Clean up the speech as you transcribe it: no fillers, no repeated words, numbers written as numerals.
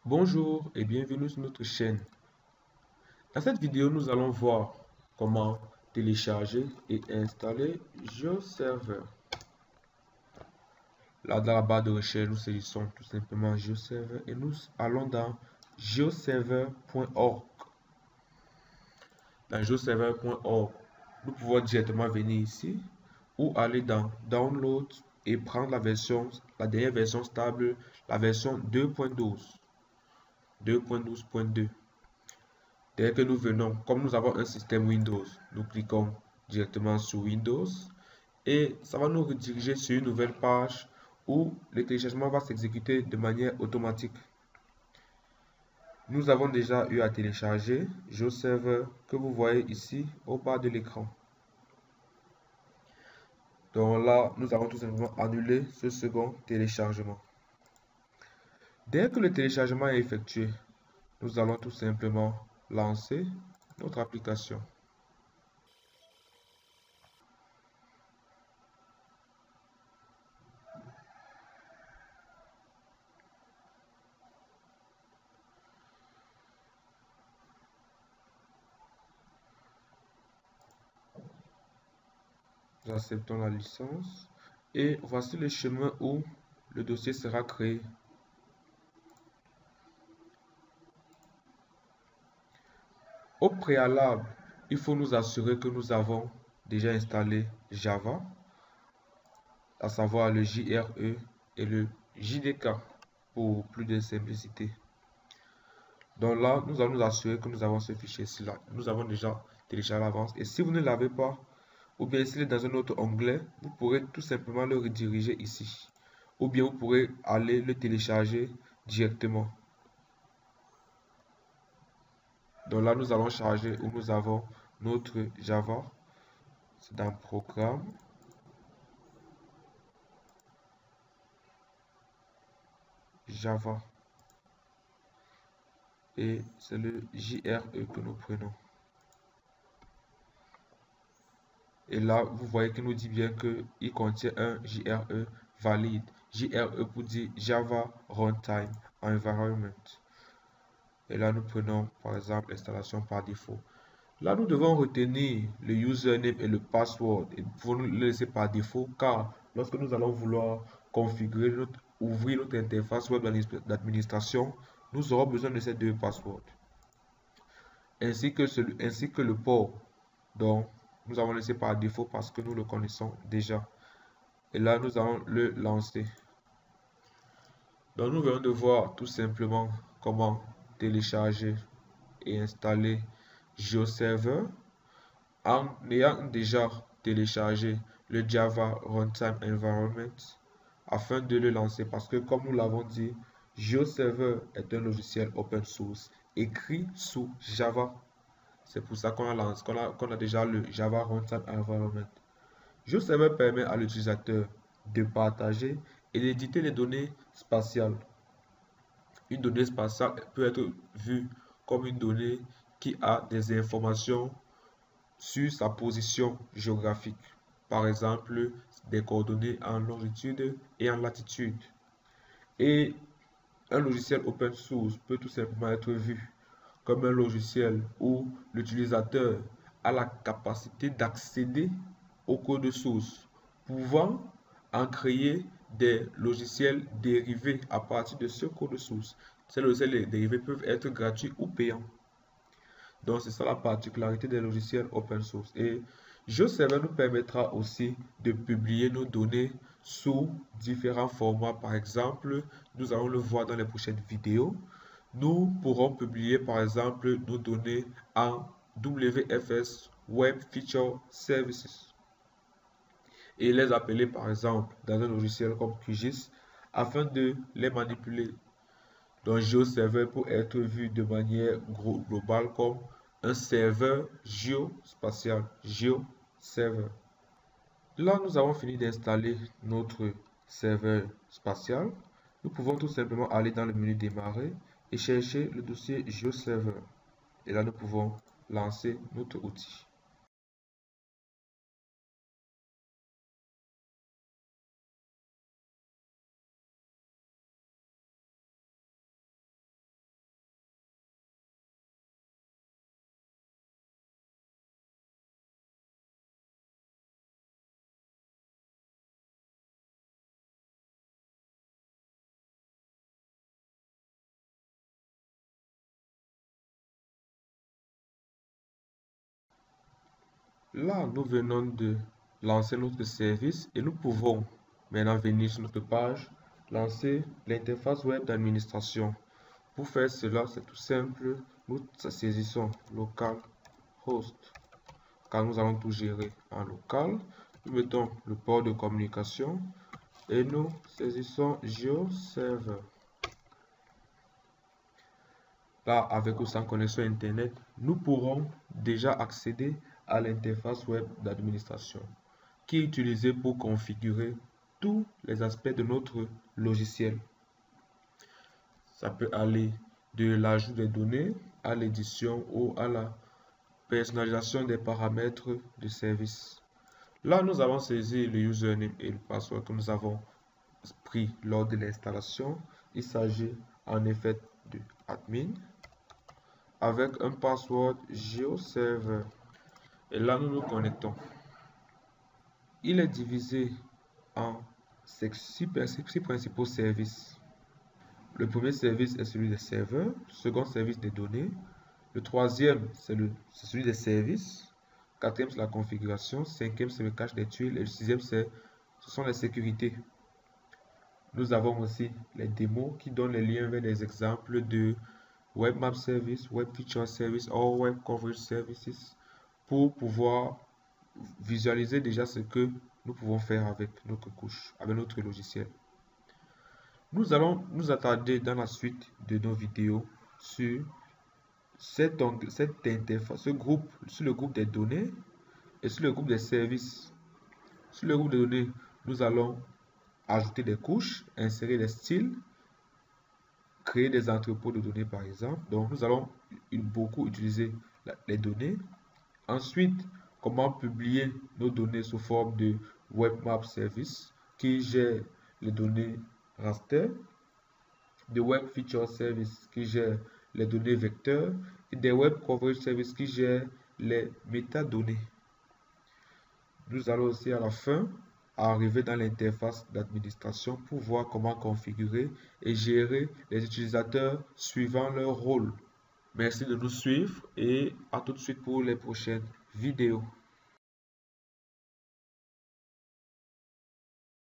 Bonjour et bienvenue sur notre chaîne. Dans cette vidéo, nous allons voir comment télécharger et installer GeoServer. Là, dans la barre de recherche, nous saisissons tout simplement GeoServer et nous allons dans geoserver.org. Dans geoserver.org, nous pouvons directement venir ici ou aller dans Download et prendre la dernière version stable, la version 2.12. 2.12.2. Dès que nous venons, comme nous avons un système Windows, nous cliquons directement sur Windows et ça va nous rediriger sur une nouvelle page où le téléchargement va s'exécuter de manière automatique. Nous avons déjà eu à télécharger GeoServer que vous voyez ici au bas de l'écran. Donc là, nous allons tout simplement annuler ce second téléchargement. Dès que le téléchargement est effectué, nous allons tout simplement lancer notre application. Nous acceptons la licence et voici le chemin où le dossier sera créé. Au préalable, il faut nous assurer que nous avons déjà installé Java, à savoir le JRE et le JDK pour plus de simplicité. Donc là, nous allons nous assurer que nous avons ce fichier-ci là. Nous avons déjà téléchargé à l'avance. Et si vous ne l'avez pas, ou bien s'il est dans un autre onglet, vous pourrez tout simplement le rediriger ici. Ou bien vous pourrez aller le télécharger directement. Donc là, nous allons charger où nous avons notre Java. C'est dans Programme. Java. Et c'est le JRE que nous prenons. Et là, vous voyez qu'il nous dit bien qu'il contient un JRE valide. JRE pour dire Java Runtime Environment. Et là, nous prenons par exemple l'installation par défaut. Là, nous devons retenir le username et le password. Et nous pouvons le laisser par défaut car lorsque nous allons vouloir configurer ouvrir notre interface web d'administration, nous aurons besoin de ces deux passwords. Ainsi que le port. Donc, nous avons laissé par défaut parce que nous le connaissons déjà. Et là, nous allons le lancer. Donc, nous venons de voir tout simplement comment télécharger et installer GeoServer en ayant déjà téléchargé le Java Runtime Environment afin de le lancer parce que comme nous l'avons dit, GeoServer est un logiciel open source écrit sous Java. C'est pour ça qu'on a déjà le Java Runtime Environment. GeoServer permet à l'utilisateur de partager et d'éditer les données spatiales. Une donnée spatiale peut être vue comme une donnée qui a des informations sur sa position géographique. Par exemple, des coordonnées en longitude et en latitude. Et un logiciel open source peut tout simplement être vu comme un logiciel où l'utilisateur a la capacité d'accéder au code source, pouvant en créer des logiciels dérivés à partir de ce code source. Ces logiciels dérivés peuvent être gratuits ou payants. Donc, c'est ça la particularité des logiciels open source. Et GeoServer nous permettra aussi de publier nos données sous différents formats. Par exemple, nous allons le voir dans les prochaines vidéos. Nous pourrons publier par exemple nos données en WFS, Web Feature Services, et les appeler par exemple dans un logiciel comme QGIS afin de les manipuler. Donc GeoServer peut être vu de manière globale comme un serveur géospatial, GeoServer. Là, nous avons fini d'installer notre serveur spatial. Nous pouvons tout simplement aller dans le menu démarrer et chercher le dossier GeoServer. Et là, nous pouvons lancer notre outil. Là, nous venons de lancer notre service et nous pouvons maintenant venir sur notre page, lancer l'interface web d'administration. Pour faire cela, c'est tout simple. Nous saisissons localhost car nous allons tout gérer en local. Nous mettons le port de communication et nous saisissons GeoServer. Là, avec ou sans connexion Internet, nous pourrons déjà accéder à l'interface web d'administration qui est utilisée pour configurer tous les aspects de notre logiciel. Ça peut aller de l'ajout des données à l'édition ou à la personnalisation des paramètres de service. Là, nous allons saisir le username et le password que nous avons pris lors de l'installation. Il s'agit en effet de admin avec un password GeoServer. Et là, nous nous connectons. Il est divisé en six principaux services. Le premier service est celui des serveurs, le second service des données, le troisième c'est celui des services, le quatrième c'est la configuration, cinquième c'est le cache des tuiles et le sixième ce sont les sécurités. Nous avons aussi les démos qui donnent les liens vers des exemples de Web Map Service, Web Feature Service ou Web Coverage Services pour pouvoir visualiser déjà ce que nous pouvons faire avec notre couche, avec notre logiciel. Nous allons nous attarder dans la suite de nos vidéos sur cette interface, sur le groupe des données et sur le groupe des services. Sur le groupe des données, nous allons ajouter des couches, insérer des styles, créer des entrepôts de données par exemple. Donc nous allons beaucoup utiliser les données. Ensuite, comment publier nos données sous forme de Web Map Service qui gère les données raster, de Web Feature Service qui gère les données vecteurs et des Web Coverage Service qui gèrent les métadonnées. Nous allons aussi à la fin arriver dans l'interface d'administration pour voir comment configurer et gérer les utilisateurs suivant leur rôle. Merci de nous suivre et à tout de suite pour les prochaines vidéos.